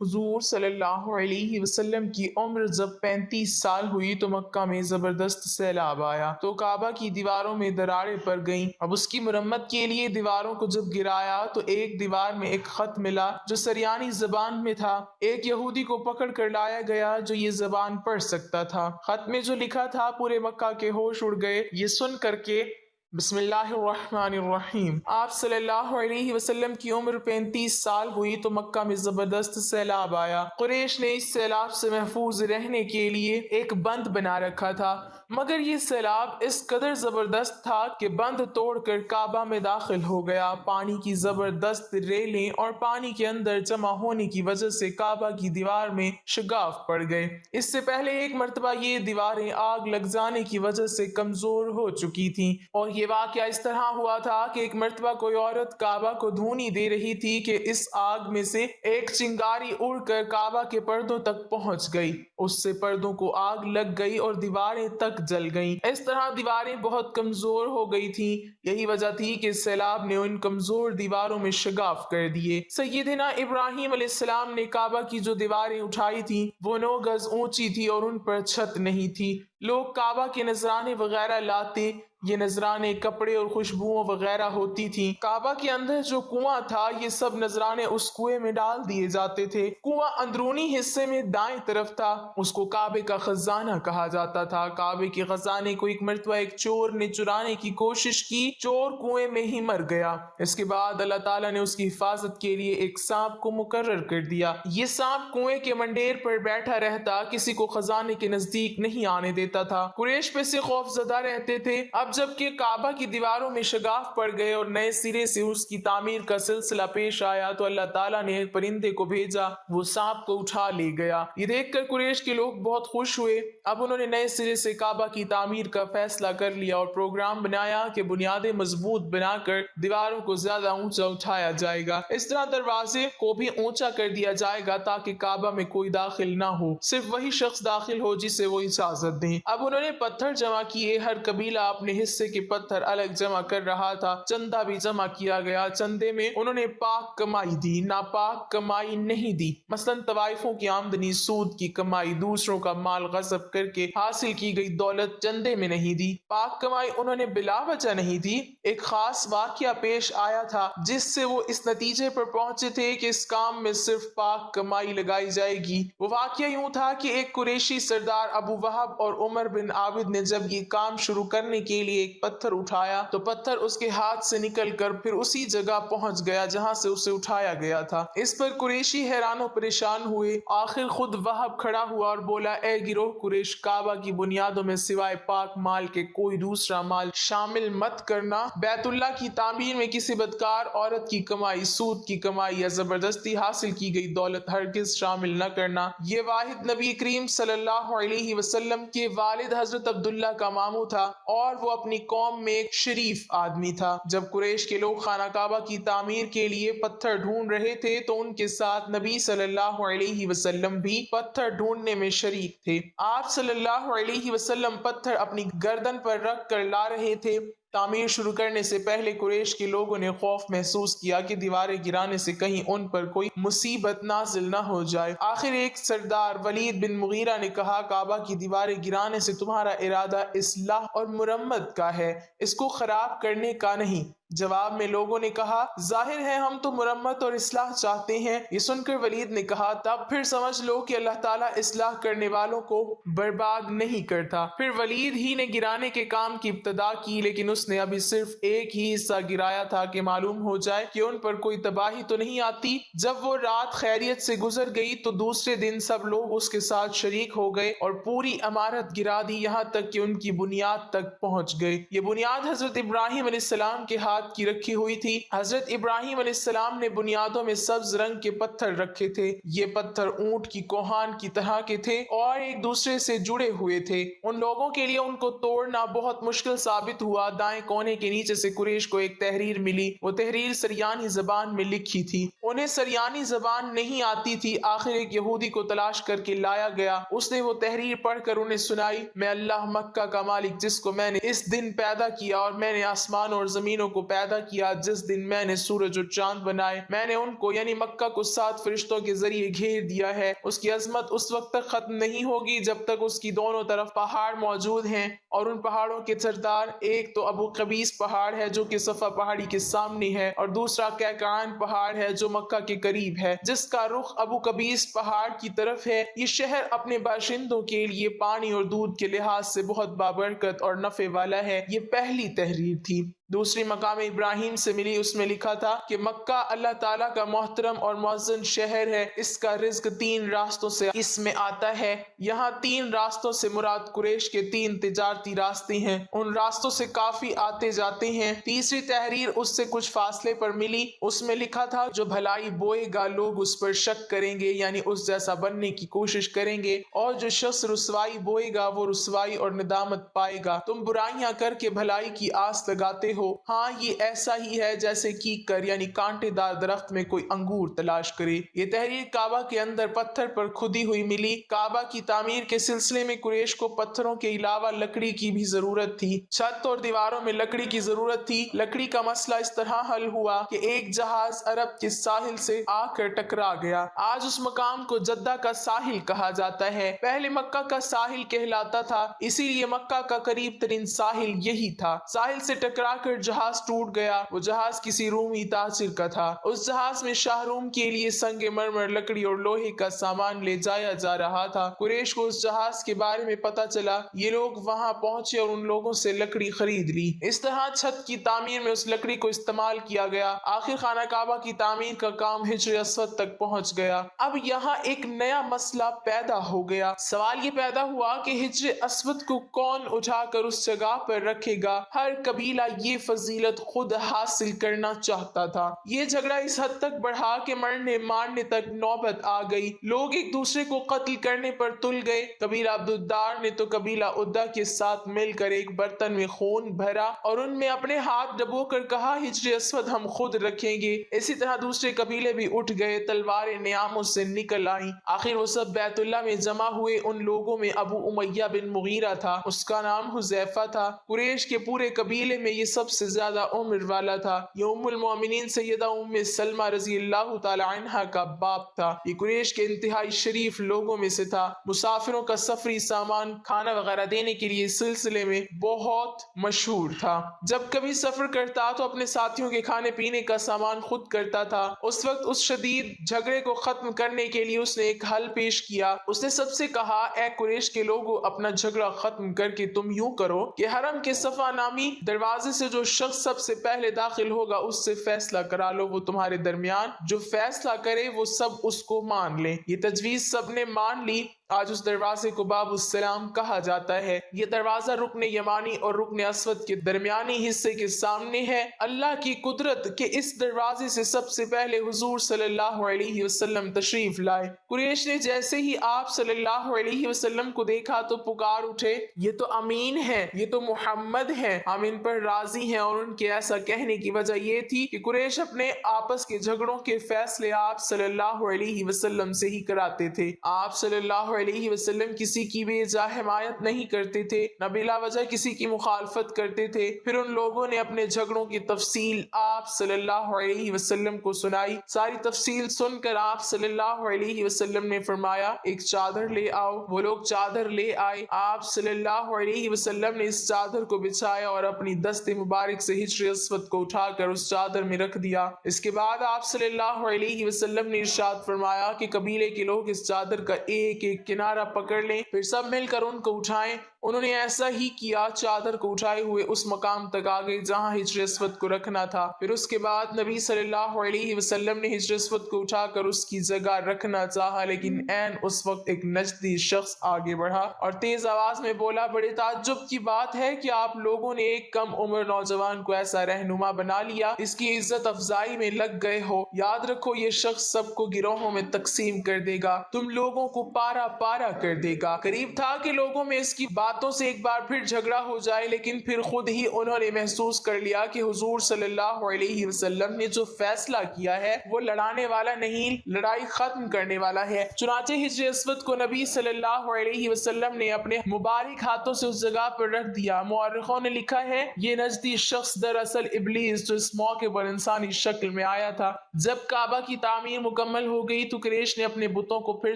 حضور صلی اللہ علیہ وسلم کی عمر جب 35 سال ہوئی تو مکہ میں زبردست سیلاب آیا تو کعبہ کی دیواروں میں دراڑیں پڑ گئیں۔ اب اس کی مرمت کے لیے دیواروں کو جب گرایا تو ایک دیوار میں ایک خط ملا جو سریانی زبان میں تھا۔ ایک یہودی کو پکڑ کر لایا گیا جو یہ زبان پڑھ سکتا تھا۔ خط میں جو لکھا تھا پورے مکہ کے ہوش اڑ گئے یہ سن کر کے بسم اللہ الرحمن الرحیم۔ آپ صلی اللہ علیہ وسلم کی عمر 35 سال ہوئی تو مکہ میں زبردست سیلاب آیا۔ قریش نے اس سیلاب سے محفوظ رہنے کے لیے ایک بند بنا رکھا تھا، مگر یہ سیلاب اس قدر زبردست تھا کہ بند توڑ کر کعبہ میں داخل ہو گیا۔ پانی کی زبردست ریلیں اور پانی کے اندر جمع ہونے کی وجہ سے کعبہ کی دیوار میں شگاف پڑ گئے۔ اس سے پہلے ایک مرتبہ یہ دیواریں آگ لگ جانے کی وجہ سے کمزور ہو چکی تھیں، اور یہ واقعہ اس طرح ہوا تھا کہ ایک مرتبہ کوئی عورت کعبہ کو دھونی دے رہی تھی کہ اس آگ میں سے ایک چنگاری اڑ کر کعبہ کے پردوں تک پہنچ گئی۔ اس سے پردوں کو آگ لگ گئی اور دیواریں تک جل گئیں۔ اس طرح دیواریں بہت کمزور ہو گئی تھیں۔ یہی وجہ تھی کہ سیلاب نے ان کمزور دیواروں میں شگاف کر دیے۔ سیدنا ابراہیم علیہ السلام نے کعبہ کی جو دیواریں اٹھائی تھیں وہ 9 گز اونچی تھی اور ان پر چھت نہیں تھی۔ لوگ کعبہ کے نذرانے وغیرہ لاتے، یہ نذرانے کپڑے اور خوشبوؤں وغیرہ ہوتی تھیں۔ کعبہ کے اندر جو کنواں تھا یہ سب نذرانے اس کنویں میں ڈال دیے جاتے تھے۔ کنواں اندرونی حصے میں دائیں طرف تھا، اس کو کعبے کا خزانہ کہا جاتا تھا۔ کعبے کے خزانے کو ایک مرتبہ ایک چور نے چرانے کی کوشش کی، چور کنویں میں ہی مر گیا۔ اس کے بعد اللہ تعالیٰ نے اس کی حفاظت کے لیے ایک سانپ کو مقرر کر دیا۔ یہ سانپ کنویں کے منڈیر پر بیٹھا رہتا، کسی کو خزانے کے نزدیک نہیں آنے دیتا تھا۔ قریش پہ سے خوف زدہ رہتے تھے۔ اب جبکہ کعبہ کی دیواروں میں شگاف پڑ گئے اور نئے سرے سے اس کی تعمیر کا سلسلہ پیش آیا تو اللہ تعالیٰ نے ایک پرندے کو بھیجا، وہ سانپ کو اٹھا لے گیا۔ یہ دیکھ کر قریش کے لوگ بہت خوش ہوئے۔ اب انہوں نے نئے سرے سے کعبہ کی تعمیر کا فیصلہ کر لیا اور پروگرام بنایا کہ بنیادیں مضبوط بنا کر دیواروں کو زیادہ اونچا اٹھایا جائے گا۔ اس طرح دروازے کو بھی اونچا کر دیا جائے گا تاکہ کعبہ میں کوئی داخل نہ ہو، صرف وہی شخص داخل ہو جسے وہ اجازت دیں۔ اب انہوں نے پتھر جمع کیے، ہر قبیلہ اپنے حصے کے پتھر الگ جمع کر رہا تھا۔ چندہ بھی جمع کیا گیا۔ چندے میں انہوں نے پاک کمائی دی، ناپاک کمائی نہیں دی۔ مثلاً طوائفوں کی آمدنی، سود کی کمائی، دوسروں کا مال غصب کر کے حاصل کی گئی دولت چندے میں نہیں دی۔ پاک کمائی انہوں نے بلا وجہ نہیں دی۔ ایک خاص واقعہ پیش آیا تھا جس سے وہ اس نتیجے پر پہنچے تھے کہ اس کام میں صرف پاک کمائی لگائی جائے گی۔ وہ واقعہ یوں تھا کہ ایک قریشی سردار ابو وہب اور عمر بن عابد نے جب یہ کام شروع کرنے کے لیے ایک پتھر اٹھایا تو پتھر اس کے ہاتھ سے نکل کر پھر اسی جگہ پہنچ گیا جہاں سے اسے اٹھایا گیا تھا۔ اس پر قریشی حیران و پریشان ہوئے۔ آخر خود وہب کھڑا ہوا اور بولا، اے گروہ قریش، کعبہ کی بنیادوں میں سوائے پاک مال کے کوئی دوسرا مال شامل مت کرنا۔ بیت اللہ کی تعمیر میں کسی بدکار عورت کی کمائی، سود کی کمائی یا زبردستی حاصل کی گئی دولت ہرگز شامل نہ کرنا۔ یہ واحد نبی کریم صلی اللہ علیہ وسلم کے والد حضرت عبداللہ کا ماموں تھا اور وہ اپنی قوم میں ایک شریف آدمی تھا۔ جب قریش کے لوگ خانہ کعبہ کی تعمیر کے لیے پتھر ڈھونڈ رہے تھے تو ان کے ساتھ نبی صلی اللہ علیہ وسلم بھی پتھر ڈھونڈنے میں شریک تھے۔ آپ صلی اللہ علیہ وسلم پتھر اپنی گردن پر رکھ کر لا رہے تھے۔ تعمیر شروع کرنے سے پہلے قریش کے لوگوں نے خوف محسوس کیا کہ دیواریں گرانے سے کہیں ان پر کوئی مصیبت نازل نہ ہو جائے۔ آخر ایک سردار ولید بن مغیرہ نے کہا، کعبہ کی دیواریں گرانے سے تمہارا ارادہ اصلاح اور مرمت کا ہے، اس کو خراب کرنے کا نہیں۔ جواب میں لوگوں نے کہا، ظاہر ہے ہم تو مرمت اور اصلاح چاہتے ہیں۔ یہ سن کر ولید نے کہا، تب پھر سمجھ لو کہ اللہ تعالیٰ اصلاح کرنے والوں کو برباد نہیں کرتا۔ پھر ولید ہی نے گرانے کے کام کی ابتدا کی، لیکن اس نے ابھی صرف ایک ہی حصہ گرایا تھا کہ معلوم ہو جائے کہ ان پر کوئی تباہی تو نہیں آتی۔ جب وہ رات خیریت سے گزر گئی تو دوسرے دن سب لوگ اس کے ساتھ شریک ہو گئے اور پوری عمارت گرا دی، یہاں تک کہ ان کی بنیاد تک پہنچ گئے۔ یہ بنیاد حضرت ابراہیم علیہ السلام کے ہاتھ کی رکھی ہوئی تھی۔ حضرت ابراہیم علیہ السلام نے بنیادوں میں سبز رنگ کے پتھر رکھے تھے۔ یہ پتھر اونٹ کی کوہان کی طرح کے تھے اور ایک دوسرے سے جڑے ہوئے تھے۔ ان لوگوں کے لیے ان کو توڑنا بہت مشکل ثابت ہوا۔ دائیں کونے کے نیچے سے قریش کو ایک تحریر ملی، وہ تحریر سریانی زبان میں لکھی تھی۔ انہیں سریانی زبان نہیں آتی تھی۔ آخر ایک یہودی کو تلاش کر کے لایا گیا، اس نے وہ تحریر پڑھ کر انہیں سنائی، میں اللہ مکہ کا مالک جس کو میں نے اس دن پیدا کیا اور میں نے آسمان اور زمینوں کو پیدا کیا جس دن میں نے سورج اور چاند بنائے، میں نے ان کو یعنی مکہ کو 7 فرشتوں کے ذریعے گھیر دیا ہے۔ اس کی عظمت اس وقت تک ختم نہیں ہوگی جب تک اس کی دونوں طرف پہاڑ موجود ہیں، اور ان پہاڑوں کے سردار ایک تو ابو قبیس پہاڑ ہے جو کہ صفا پہاڑی کے سامنے ہے، اور دوسرا کیکان پہاڑ ہے جو مکہ کے قریب ہے جس کا رخ ابو قبیس پہاڑ کی طرف ہے۔ یہ شہر اپنے باشندوں کے لیے پانی اور دودھ کے لحاظ سے بہت بابرکت اور نفع والا ہے۔ یہ پہلی تحریر تھی۔ دوسری مقام ابراہیم سے ملی، اس میں لکھا تھا کہ مکہ اللہ تعالیٰ کا محترم اور معزز شہر ہے، اس کا رزق 3 راستوں سے اس میں آتا ہے۔ یہاں 3 راستوں سے مراد قریش کے 3 تجارتی راستے ہیں، ان راستوں سے کافی آتے جاتے ہیں۔ تیسری تحریر اس سے کچھ فاصلے پر ملی، اس میں لکھا تھا جو بھلائی بوئے گا لوگ اس پر شک کریں گے یعنی اس جیسا بننے کی کوشش کریں گے، اور جو شخص رسوائی بوئے گا وہ رسوائی اور ندامت پائے گا۔ تم برائیاں کر کے بھلائی کی آس لگاتے ہو، ہاں یہ ایسا ہی ہے جیسے کیکر یعنی کانٹے دار درخت میں کوئی انگور تلاش کرے۔ یہ تحریر کعبہ کے اندر پتھر پر کھدی ہوئی ملی۔ کعبہ کی تعمیر کے سلسلے میں قریش کو پتھروں کے علاوہ لکڑی کی بھی ضرورت تھی، چھت اور دیواروں میں لکڑی کی ضرورت تھی۔ لکڑی کا مسئلہ اس طرح حل ہوا کہ ایک جہاز عرب کے ساحل سے آ کر ٹکرا گیا۔ آج اس مقام کو جدہ کا ساحل کہا جاتا ہے، پہلے مکہ کا ساحل کہلاتا تھا، اسی لیے مکہ کا قریب ترین ساحل یہی تھا۔ ساحل سے ٹکرا کر جہاز ٹوٹ گیا، وہ جہاز کسی رومی تاجر کا تھا۔ اس جہاز میں شاہ روم کے لیے سنگ مرمر، لکڑی اور لوہے کا سامان لے جایا جا رہا تھا۔ قریش کو اس جہاز کے بارے میں پتا چلا، یہ لوگ وہاں پہنچے اور ان لوگوں سے لکڑی خرید لی۔ اس طرح چھت کی تعمیر میں اس لکڑی کو استعمال کیا گیا۔ آخر خانہ کعبہ کی تعمیر کا کام ہجر اسود تک پہنچ گیا۔ اب یہاں ایک نیا مسئلہ پیدا ہو گیا۔ سوال یہ پیدا ہوا کہ ہجر اسود کو کون اٹھا کر اس جگہ پر رکھے گا؟ ہر قبیلہ یہ فضیلت خود حاصل کرنا چاہتا تھا۔ یہ جھگڑا اس حد تک بڑھا کہ مرنے مارنے تک نوبت آ گئی۔ لوگ ایک دوسرے کو قتل کرنے پر تل گئے۔ قبیلہ عبدالدار نے تو قبیلہ عدہ کے ساتھ مل کر ایک برتن میں خون بھرا اور ان میں اپنے ہاتھ ڈبو کر کہا ہجر اسود ہم خود رکھیں گے۔ اسی طرح دوسرے قبیلے بھی اٹھ گئے، تلواریں نیاموں سے نکل آئیں۔ آخر وہ سب بیت اللہ میں جمع ہوئے۔ ان لوگوں میں ابو امیہ بن مغیرہ تھا، اس کا نام حذیفہ تھا۔ قریش کے پورے قبیلے میں یہ سب سے زیادہ عمر والا تھا۔ یہ ام المومنین سیدہ ام سلمہ رضی اللہ تعالی عنہا کا باپ تھا۔ یہ قریش کے انتہائی شریف لوگوں میں سے تھا۔ مسافروں کا سفری سامان، کھانا وغیرہ دینے کے لیے اس سلسلے میں بہت مشہور تھا۔ جب کبھی سفر کرتا تو اپنے ساتھیوں کے کھانے پینے کا سامان خود کرتا تھا۔ اس وقت اس شدید جھگڑے کو ختم کرنے کے لیے اس نے ایک حل پیش کیا۔ اس نے سب سے کہا، اے قریش کے لوگوں، اپنا جھگڑا ختم کر کے تم یوں کرو کہ حرم کے صفا نامی دروازے سے جو شخص سب سے پہلے داخل ہوگا اس سے فیصلہ کرا لو، وہ تمہارے درمیان جو فیصلہ کرے وہ سب اس کو مان لیں۔ یہ تجویز سب نے مان لی۔ آج اس دروازے کو باب السلام کہا جاتا ہے۔ یہ دروازہ رکن یمانی اور رکن اسود کے درمیانی حصے کے سامنے ہے۔ اللہ کی قدرت کہ اس دروازے سے سب سے پہلے حضور صلی اللہ علیہ وسلم تشریف لائے۔ قریش نے جیسے ہی آپ صلی اللہ علیہ وسلم کو دیکھا تو پکار اٹھے، یہ تو امین ہے، یہ تو محمد ہے، ہم ان پر راضی ہیں۔ اور ان کے ایسا کہنے کی وجہ یہ تھی کہ قریش اپنے آپس کے جھگڑوں کے فیصلے آپ صلی اللہ علیہ وسلم سے ہی کراتے تھے۔ آپ صلی اللہ علیہ وسلم کسی کی بے جا حمایت نہیں کرتے تھے، نہ بلا وجہ کسی کی مخالفت کرتے تھے۔ پھر ان لوگوں نے اپنے جھگڑوں کی تفصیل آپ صلی اللہ علیہ وسلم کو سنائی۔ ساری تفصیل سن کر آپ صلی اللہ علیہ وسلم نے فرمایا، ایک چادر لے آؤ۔ وہ لوگ چادر لے آئے۔ آپ صلی اللہ علیہ وسلم نے اس چادر کو بچھایا اور اپنی دست مبارک سے ہجر اسود کو اٹھا کر اس چادر میں رکھ دیا۔ اس کے بعد آپ صلی اللہ علیہ وسلم نے ارشاد فرمایا کہ قبیلے کے لوگ اس چادر کا ایک ایک کنارہ پکڑ لیں، پھر سب مل کر ان کو اٹھائیں۔ انہوں نے ایسا ہی کیا، چادر کو اٹھائے ہوئے اس مقام تک آگئے جہاں ہجر اسود کو رکھنا تھا۔ پھر اس کے بعد نبی صلی اللہ علیہ وسلم نے ہجر اسود کو اٹھا کر اس کی جگہ رکھنا چاہا، لیکن عین اس وقت ایک نجدی شخص آگے بڑھا اور تیز آواز میں بولا، بڑے تعجب کی بات ہے کہ آپ لوگوں نے ایک کم عمر نوجوان کو ایسا رہنما بنا لیا، اس کی عزت افزائی میں لگ گئے ہو۔ یاد رکھو یہ شخص سب کو گروہوں میں تقسیم کر دے گا، تم لوگوں کو پارا پارا کر دے گا۔ قریب تھا کہ لوگوں میں اس کی باتوں سے ایک بار پھر جھگڑا ہو جائے، لیکن پھر خود ہی انہوں نے محسوس کر لیا کہ حضور صلی اللہ علیہ وسلم نے جو فیصلہ کیا ہے وہ لڑانے والا نہیں، لڑائی ختم کرنے والا ہے۔ چنانچہ حجر اسود کو نبی صلی اللہ علیہ وسلم نے اپنے مبارک ہاتھوں سے اس جگہ پر رکھ دیا۔ مورخوں نے لکھا ہے یہ نجدی شخص دراصل ابلیس جو اس موقع پر انسانی شکل میں آیا تھا۔ جب کعبہ کی تعمیر مکمل ہو گئی تو قریش نے اپنے بتوں کو پھر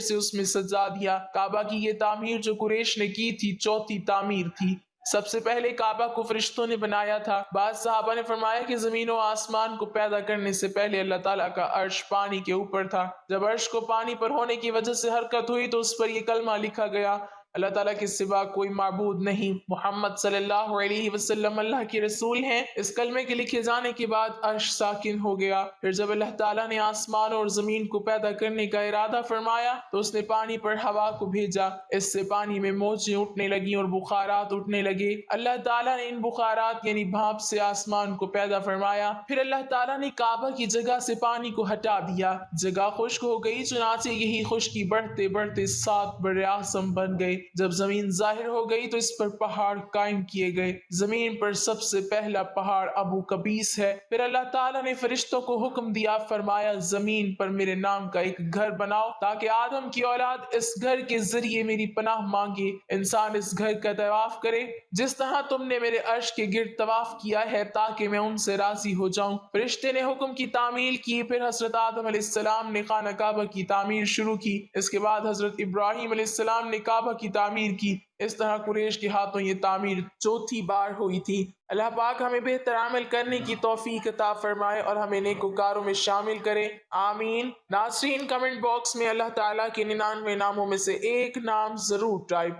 سے اس میں سجا دیا۔ کعبہ کی یہ تعمیر جو قریش نے کی تھی چوتھی تعمیر تھی۔ سب سے پہلے کعبہ کو فرشتوں نے بنایا تھا۔ بعض صحابہ نے فرمایا کہ زمین و آسمان کو پیدا کرنے سے پہلے اللہ تعالیٰ کا عرش پانی کے اوپر تھا۔ جب عرش کو پانی پر ہونے کی وجہ سے حرکت ہوئی تو اس پر یہ کلمہ لکھا گیا، اللہ تعالیٰ کے سوا کوئی معبود نہیں، محمد صلی اللہ علیہ وسلم اللہ کے رسول ہیں۔ اس کلمے کے لکھے جانے کے بعد عرش ساکن ہو گیا۔ پھر جب اللہ تعالیٰ نے آسمان اور زمین کو پیدا کرنے کا ارادہ فرمایا تو اس نے پانی پر ہوا کو بھیجا، اس سے پانی میں موجیں اٹھنے لگیں اور بخارات اٹھنے لگے۔ اللہ تعالیٰ نے ان بخارات یعنی بھاپ سے آسمان کو پیدا فرمایا۔ پھر اللہ تعالیٰ نے کعبہ کی جگہ سے پانی کو ہٹا دیا، جگہ خشک ہو گئی، چنانچہ یہی خشکی بڑھتے بڑھتے 7 بر اعظم بن گئے۔ جب زمین ظاہر ہو گئی تو اس پر پہاڑ قائم کیے گئے۔ زمین پر سب سے پہلا پہاڑ ابو قبیس ہے۔ پھر اللہ تعالیٰ نے فرشتوں کو حکم دیا، فرمایا زمین پر میرے نام کا ایک گھر بناؤ تاکہ آدم کی اولاد اس گھر کے ذریعے میری پناہ مانگے۔ انسان اس گھر کا طواف کرے جس طرح تم نے میرے عرش کے گرد طواف کیا ہے تاکہ میں ان سے راضی ہو جاؤں۔ فرشتے نے حکم کی تعمیل کی، پھر حضرت آدم علیہ السلام نے خانہ کعبہ کی تعمیر شروع کی۔ اس کے بعد حضرت ابراہیم علیہ السلام نے کعبہ کی تعمیر کی۔ اس طرح قریش کے ہاتھوں یہ تعمیر چوتھی بار ہوئی تھی۔ اللہ پاک ہمیں بہتر عمل کرنے کی توفیق عطا فرمائے اور ہمیں نیکوکاروں میں شامل کرے، آمین۔ ناظرین، کمنٹ باکس میں اللہ تعالیٰ کے 99 ناموں میں سے ایک نام ضرور ٹائپ